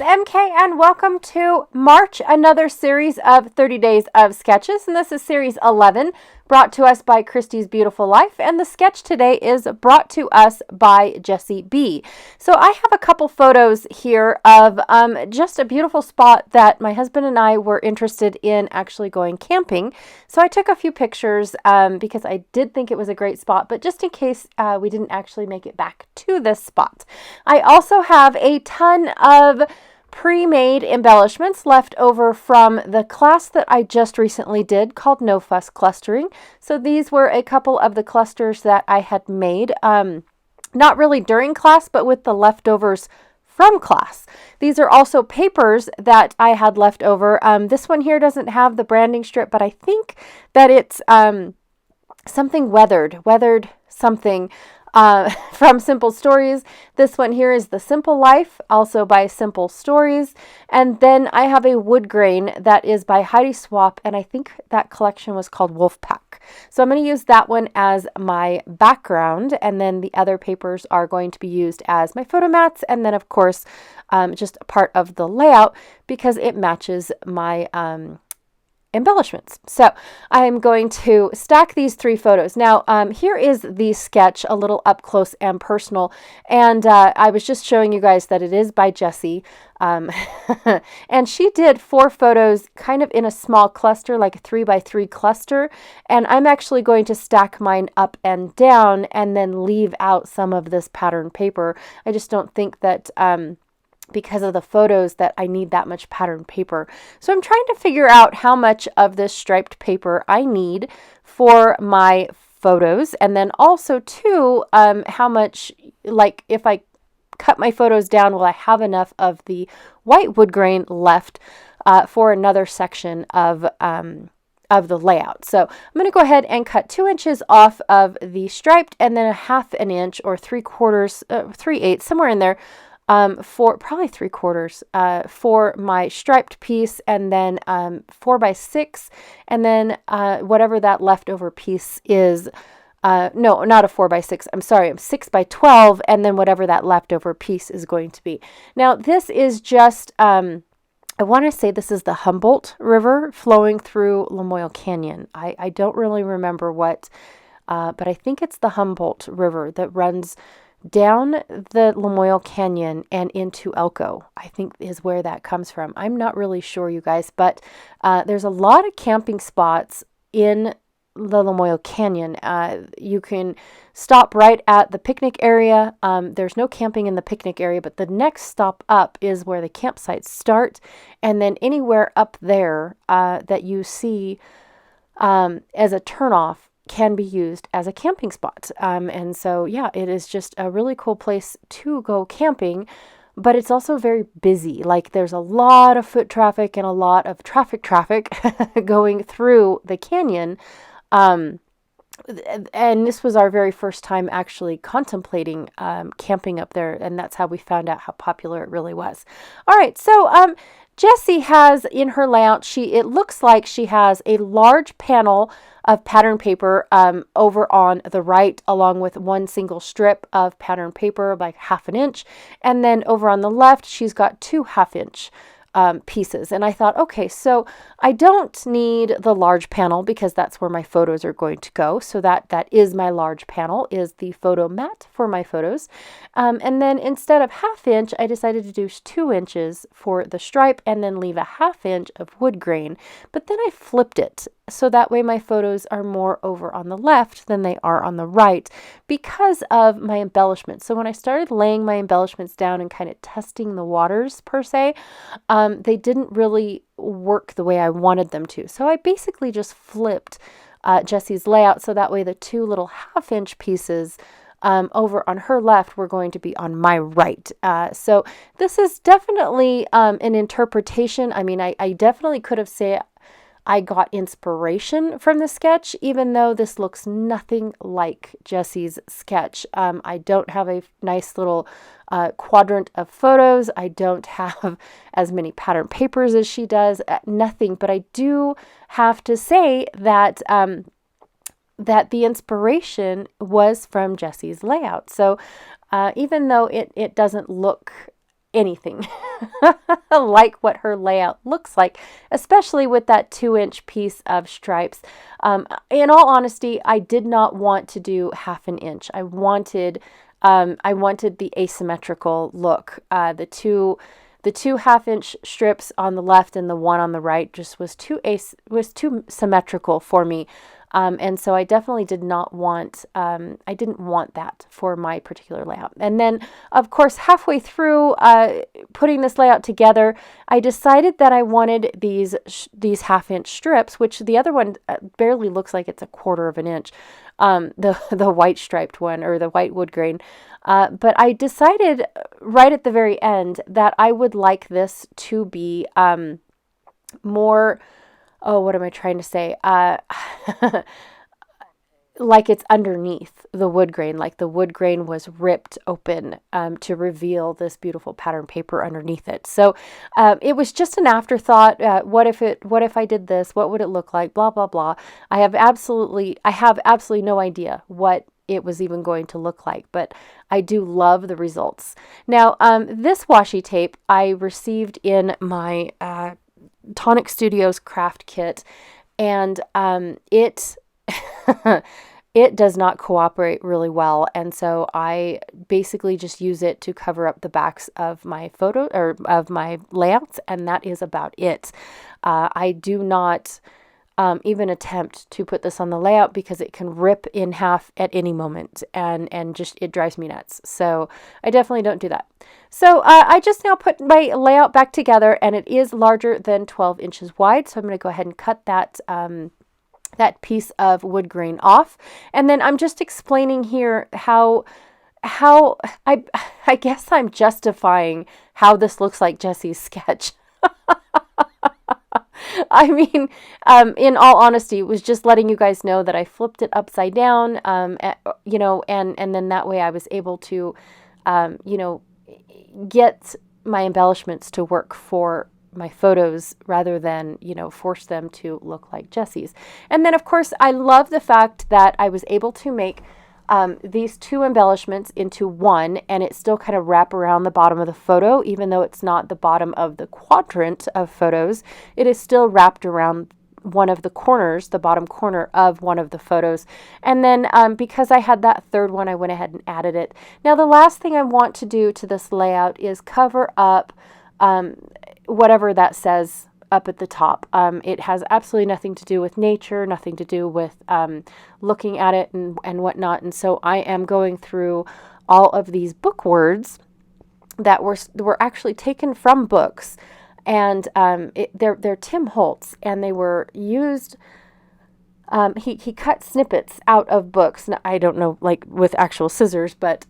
MK and welcome to March, another series of 30 Days of Sketches. And this is series 11, brought to us by Christy's Beautiful Life. And the sketch today is brought to us by Jessie B. So I have a couple photos here of just a beautiful spot that my husband and I were interested in actually going camping. So I took a few pictures because I did think it was a great spot, but just in case we didn't actually make it back to this spot. I also have a ton of pre-made embellishments left over from the class that I just recently did called No Fuss Clustering. So these were a couple of the clusters that I had made, not really during class, but with the leftovers from class. These are also papers that I had left over. This one here doesn't have the branding strip, but I think that it's something weathered something. From Simple Stories. This one here is The Simple Life, also by Simple Stories. And then I have a wood grain that is by Heidi Swap, and I think that collection was called Wolfpack. So I'm going to use that one as my background, and then the other papers are going to be used as my photo mats, and then of course just a part of the layout because it matches my embellishments. So I'm going to stack these three photos. Now, here is the sketch a little up close and personal. And I was just showing you guys that it is by Jessie. And she did 4 photos kind of in a small cluster, like a 3x3 cluster. And I'm actually going to stack mine up and down and then leave out some of this pattern paper. I just don't think that because of the photos that I need that much pattern paper. So I'm trying to figure out how much of this striped paper I need for my photos. And then also too, how much, like if I cut my photos down, will I have enough of the white wood grain left for another section of the layout. So I'm going to go ahead and cut 2 inches off of the striped and then a 1/2 inch or 3/4, 3/8, somewhere in there, for probably 3/4 for my striped piece, and then 4x6, and then whatever that leftover piece is. No, not a 4x6. I'm sorry, 6x12, and then whatever that leftover piece is going to be. Now, this is just, I want to say this is the Humboldt River flowing through Lamoille Canyon. I don't really remember what, but I think it's the Humboldt River that runs down the Lamoille Canyon and into Elko, I think is where that comes from. I'm not really sure, you guys, but there's a lot of camping spots in the Lamoille Canyon. You can stop right at the picnic area. There's no camping in the picnic area, but the next stop up is where the campsites start. And then anywhere up there that you see as a turnoff can be used as a camping spot. And so, yeah, it is just a really cool place to go camping, but it's also very busy. Like there's a lot of foot traffic and a lot of traffic going through the canyon. And this was our very first time actually contemplating camping up there, and that's how we found out how popular it really was. All right, so Jessie has in her layout, it looks like she has a large panel of pattern paper over on the right, along with one single strip of pattern paper, like 1/2 inch. And then over on the left, she's got 2 1/2 inch pieces. And I thought, okay, so I don't need the large panel because that's where my photos are going to go. So that is my large panel, is the photo mat for my photos. And then instead of 1/2 inch, I decided to do 2 inches for the stripe and then leave a 1/2 inch of wood grain. But then I flipped it, so that way my photos are more over on the left than they are on the right because of my embellishments. So when I started laying my embellishments down and kind of testing the waters per se, they didn't really work the way I wanted them to. So I basically just flipped Jessie's layout, so that way the 2 little 1/2 inch pieces over on her left were going to be on my right. So this is definitely an interpretation. I mean, I definitely could have said I got inspiration from the sketch, even though this looks nothing like Jessie's sketch. I don't have a nice little quadrant of photos. I don't have as many pattern papers as she does, nothing. But I do have to say that that the inspiration was from Jessie's layout. So even though it doesn't look anything like what her layout looks like, especially with that 2-inch piece of stripes. In all honesty, I did not want to do 1/2 inch. I wanted the asymmetrical look. The two 1/2 inch strips on the left and the one on the right just was too symmetrical for me. And so I definitely did not want, I didn't want that for my particular layout. And then, of course, halfway through putting this layout together, I decided that I wanted these 1/2 inch strips, which the other one barely looks like it's 1/4 inch, the white striped one, or the white wood grain. But I decided right at the very end that I would like this to be more, oh, what am I trying to say? Like it's underneath the wood grain, like the wood grain was ripped open to reveal this beautiful pattern paper underneath it. So it was just an afterthought. What if I did this? What would it look like? Blah, blah, blah. I have absolutely no idea what it was even going to look like, but I do love the results. Now, this washi tape I received in my Tonic Studios craft kit, and it it does not cooperate really well, and so I basically just use it to cover up the backs of my photo or of my layouts, and that is about it. I do not even attempt to put this on the layout because it can rip in half at any moment, and just it drives me nuts. So I definitely don't do that. So I just now put my layout back together, and it is larger than 12 inches wide. So I'm going to go ahead and cut that that piece of wood grain off, and then I'm just explaining here how I guess I'm justifying how this looks like Jessie's sketch. I mean, in all honesty, it was just letting you guys know that I flipped it upside down, you know, and then that way I was able to, you know, get my embellishments to work for my photos rather than, you know, force them to look like Jessie's. And then, of course, I love the fact that I was able to make these two embellishments into one, and it still kind of wrap around the bottom of the photo, even though it's not the bottom of the quadrant of photos. It is still wrapped around one of the corners, the bottom corner of one of the photos. And then because I had that third one, I went ahead and added it. Now, the last thing I want to do to this layout is cover up whatever that says up at the top. It has absolutely nothing to do with nature, nothing to do with looking at it and whatnot. And so I am going through all of these book words that were actually taken from books, and they're Tim Holtz, and they were used. He cut snippets out of books. Now, I don't know, like with actual scissors, but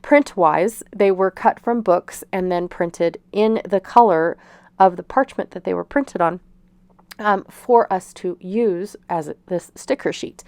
print-wise, they were cut from books and then printed in the color of the parchment that they were printed on for us to use as this sticker sheet.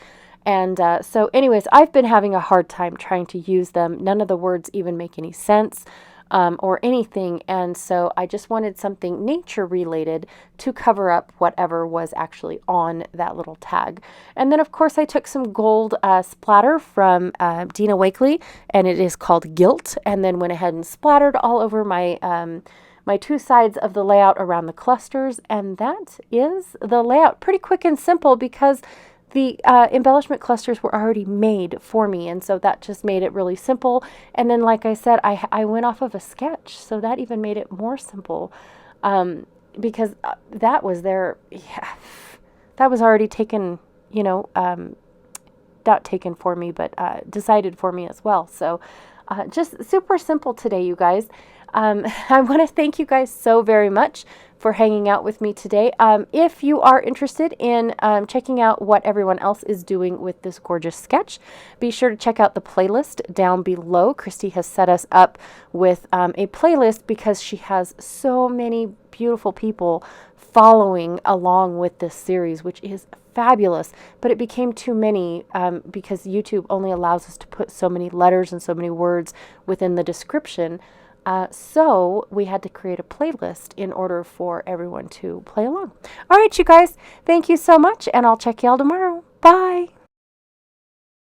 And so anyways, I've been having a hard time trying to use them. None of the words even make any sense or anything. And so I just wanted something nature related to cover up whatever was actually on that little tag. And then, of course, I took some gold splatter from Dina Wakley, and it is called Guilt, and then went ahead and splattered all over my my two sides of the layout around the clusters, and that is the layout. Pretty quick and simple because the embellishment clusters were already made for me, and so that just made it really simple. And then, like I said, I went off of a sketch, so that even made it more simple because that was there. Yeah, that was already taken, you know, not taken for me, but decided for me as well. So just super simple today, you guys. I want to thank you guys so very much for hanging out with me today. If you are interested in checking out what everyone else is doing with this gorgeous sketch, be sure to check out the playlist down below. Christy has set us up with a playlist because she has so many beautiful people following along with this series, which is fabulous, but it became too many because YouTube only allows us to put so many letters and so many words within the description. So we had to create a playlist in order for everyone to play along. All right, you guys, thank you so much, and I'll check y'all tomorrow. Bye.